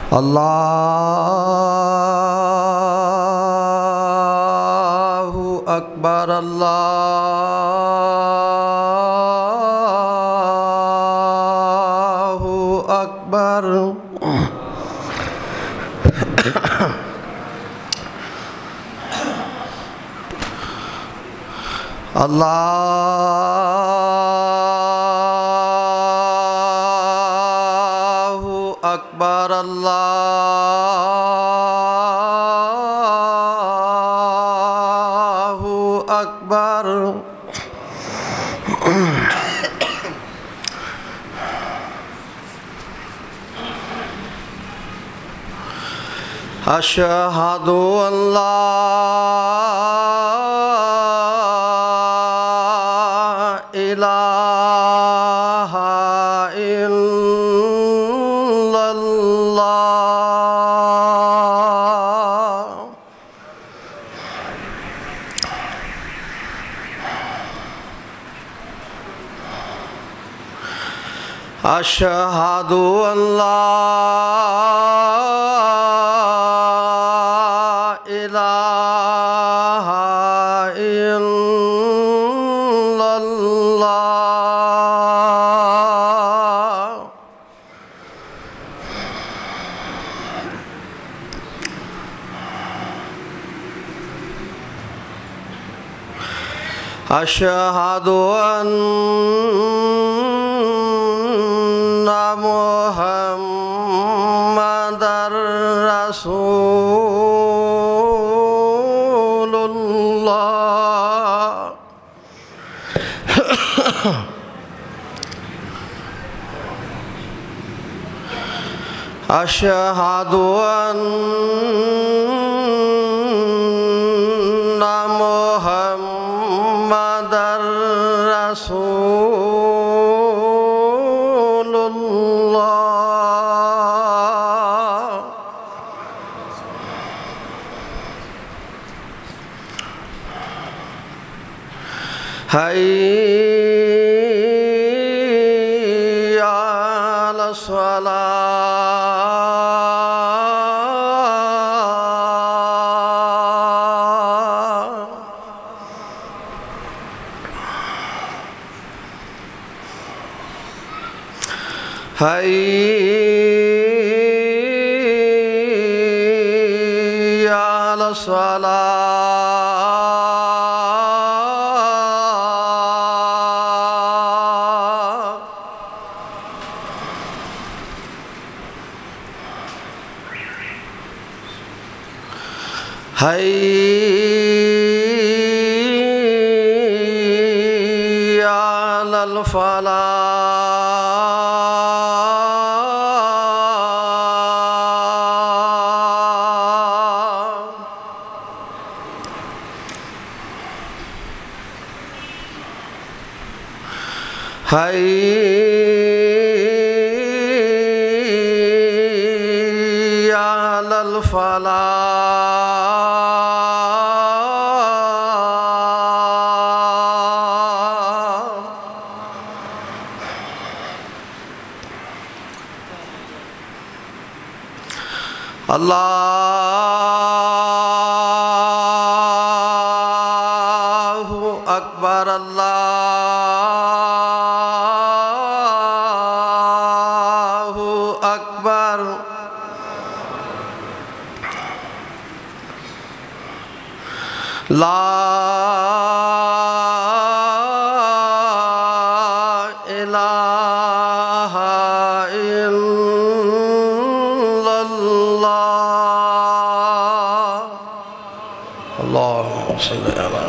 अल्लाहु अकबर अल्लाहु अकबर। अल्लाहु अकबर अल्लाहु अकबर। अशहदु अल्ला इलाहा इल्लल्लाह। अशहदु अल्ला इलाहा इल्लल्लाह। अशहदु अन्ना मुहम्मदर रसूलुल्लाह। अशहदु अन्ना मुहम्मदर रसूलुल्लाह। हय्या अला सलाह। हय्या अला सलाह। हय्या अलल फलाह। हय्या अलल फलाह। अल्लाहु अकबर अल्लाहु अकबर। ला इलाहा इल्लल्लाह। अल्लाहुम्मा सल्ली अला